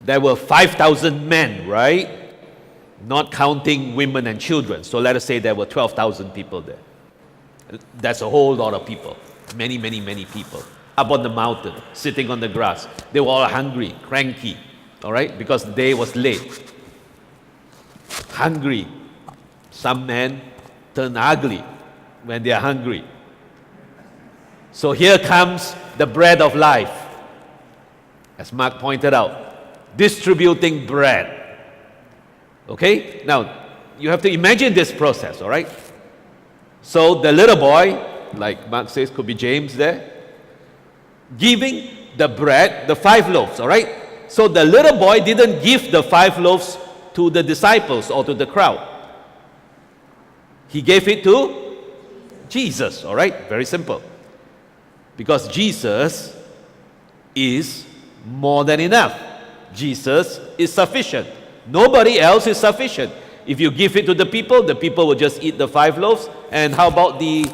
There were 5,000 men, right? Not counting women and children. So let us say there were 12,000 people there. That's a whole lot of people. Many, many, many people. Up on the mountain, sitting on the grass. They were all hungry, cranky, all right? Because the day was late. Hungry. Some men turn ugly when they are hungry. So here comes the bread of life. As Mark pointed out, distributing bread. Okay? Now, you have to imagine this process, all right? So the little boy, like Mark says, could be James there, giving the bread, the 5 loaves, all right? So the little boy didn't give the 5 loaves to the disciples or to the crowd. He gave it to Jesus, all right? Very simple. Because Jesus is more than enough. Jesus is sufficient. Nobody else is sufficient. If you give it to the people will just eat the 5 loaves. And how about the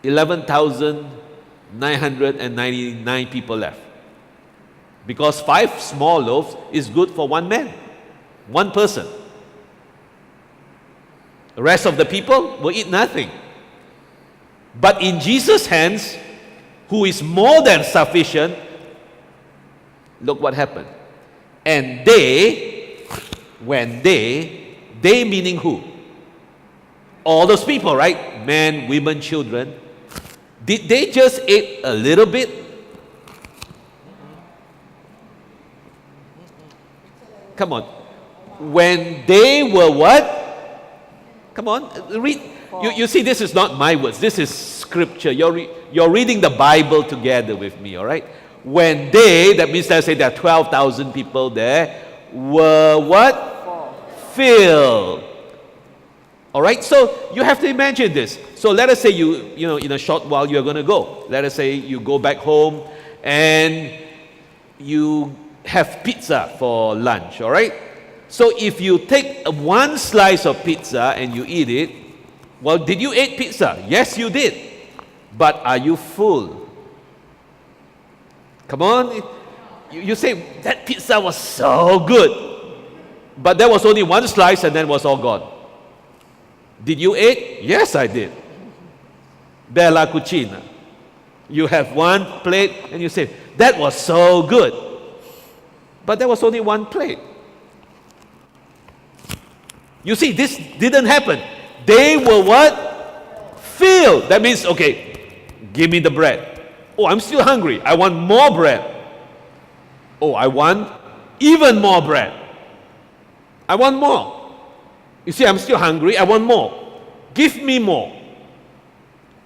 11,999 people left? Because 5 small loaves is good for 1 man, 1 person. The rest of the people will eat nothing. But in Jesus' hands, who is more than sufficient, look what happened. And when they meaning who? All those people, right? Men, women, children. Did they just eat a little bit? Come on. When they were what? Come on, read. You see, this is not my words. This is scripture. You're reading the Bible together with me, all right? When they, that means let's say there are 12,000 people there, were what? Filled. All right, so you have to imagine this. So let us say you know, in a short while you're going to go. Let us say you go back home and you have pizza for lunch, all right? So if you take 1 slice of pizza and you eat it, well, did you eat pizza? Yes, you did. But are you full? Come on. You say, that pizza was so good. But there was only 1 slice and then was all gone. Did you eat? Yes, I did. Bella cucina. You have 1 plate and you say, that was so good. But there was only 1 plate. You see, this didn't happen. They were what? Filled. That means, okay, give me the bread. Oh, I'm still hungry. I want more bread. Oh, I want even more bread. I want more. You see, I'm still hungry. I want more. Give me more.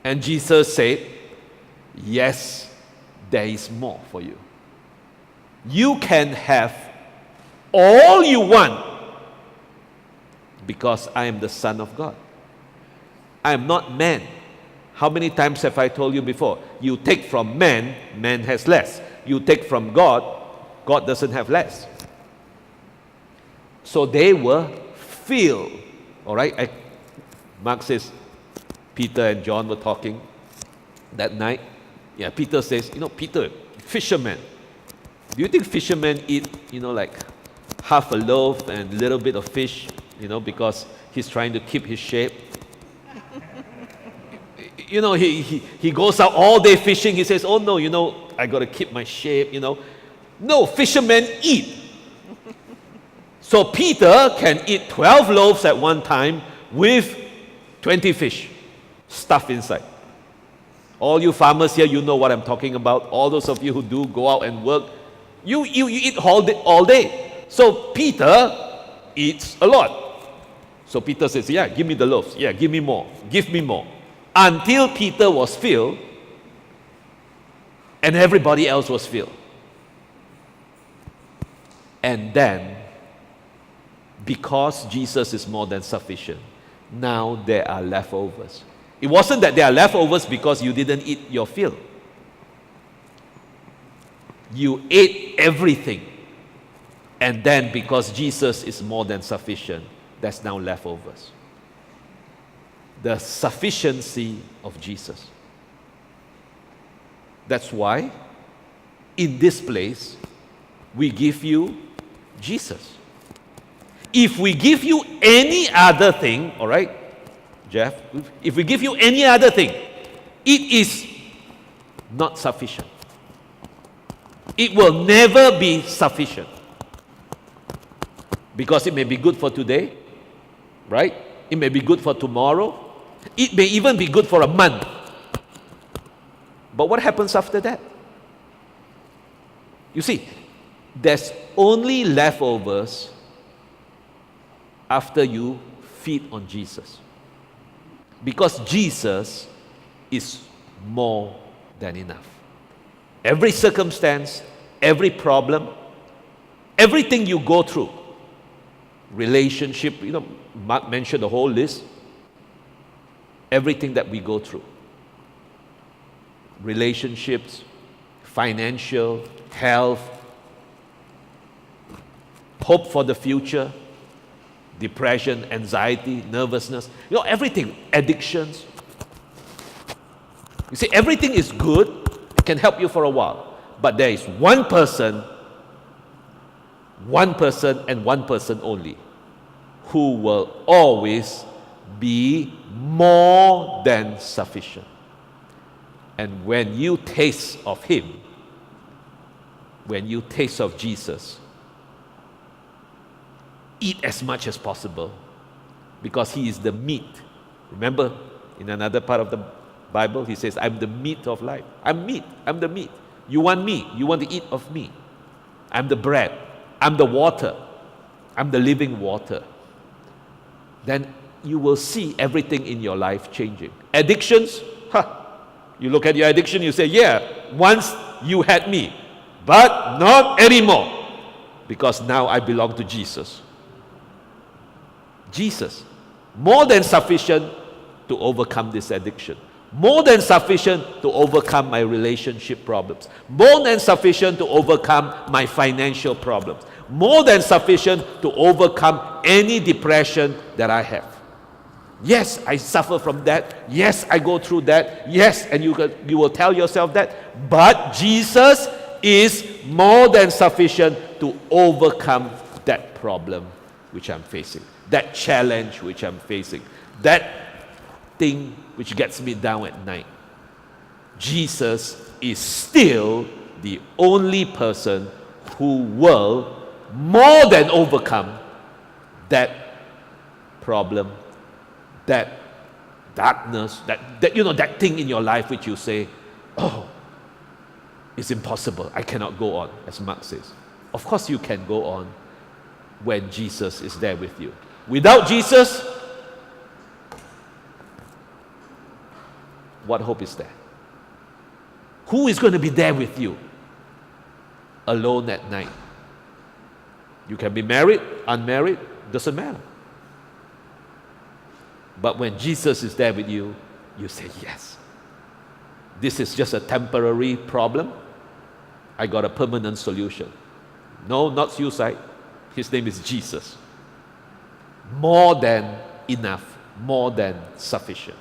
And Jesus said, yes, there is more for you. You can have all you want because I am the Son of God. I am not man. How many times have I told you before? You take from man, man has less. You take from God, God doesn't have less. So they were filled. All right? Mark says Peter and John were talking that night. Yeah, Peter says, Peter, fishermen. Do you think fishermen eat, like half a loaf and a little bit of fish, because he's trying to keep his shape? He goes out all day fishing. He says, oh no, I got to keep my shape, No, fishermen eat. So Peter can eat 12 loaves at one time with 20 fish stuffed inside. All you farmers here, you know what I'm talking about. All those of you who do go out and work, you eat all day. So Peter eats a lot. So Peter says, yeah, give me the loaves. Yeah, give me more. Give me more. Until Peter was filled and everybody else was filled. And then, because Jesus is more than sufficient, now there are leftovers. It wasn't that there are leftovers because you didn't eat your fill. You ate everything. And then because Jesus is more than sufficient, there's now leftovers. The sufficiency of Jesus. That's why in this place, we give you Jesus. If we give you any other thing, all right, Jeff, if we give you any other thing, it is not sufficient. It will never be sufficient. Because it may be good for today, right? It may be good for tomorrow. It may even be good for a month. But what happens after that? You see, there's only leftovers after you feed on Jesus. Because Jesus is more than enough. Every circumstance, every problem, everything you go through, relationship, Mark mentioned the whole list, everything that we go through, relationships, financial, health, hope for the future, depression, anxiety, nervousness, everything, addictions. You see, everything is good, it can help you for a while, but there is one person and one person only who will always be more than sufficient. And when you taste of Him, when you taste of Jesus, eat as much as possible, because He is the meat. Remember, in another part of the Bible, He says, I'm the meat of life. I'm meat. I'm the meat. You want me. You want to eat of me. I'm the bread. I'm the water. I'm the living water. Then you will see everything in your life changing. Addictions, you look at your addiction, you say, yeah, once you had me, but not anymore, because now I belong to Jesus. Jesus, more than sufficient to overcome this addiction, more than sufficient to overcome my relationship problems, more than sufficient to overcome my financial problems, more than sufficient to overcome any depression that I have. Yes, I suffer from that. Yes, I go through that. Yes, and you will tell yourself that. But Jesus is more than sufficient to overcome that problem which I'm facing, that challenge which I'm facing, that thing which gets me down at night. Jesus is still the only person who will more than overcome that problem, that darkness, that thing in your life which you say, oh, it's impossible, I cannot go on, as Mark says. Of course you can go on when Jesus is there with you. Without Jesus, what hope is there? Who is going to be there with you alone at night? You can be married, unmarried, doesn't matter. But when Jesus is there with you, you say, yes, this is just a temporary problem. I got a permanent solution. No, not suicide. His name is Jesus. More than enough, more than sufficient.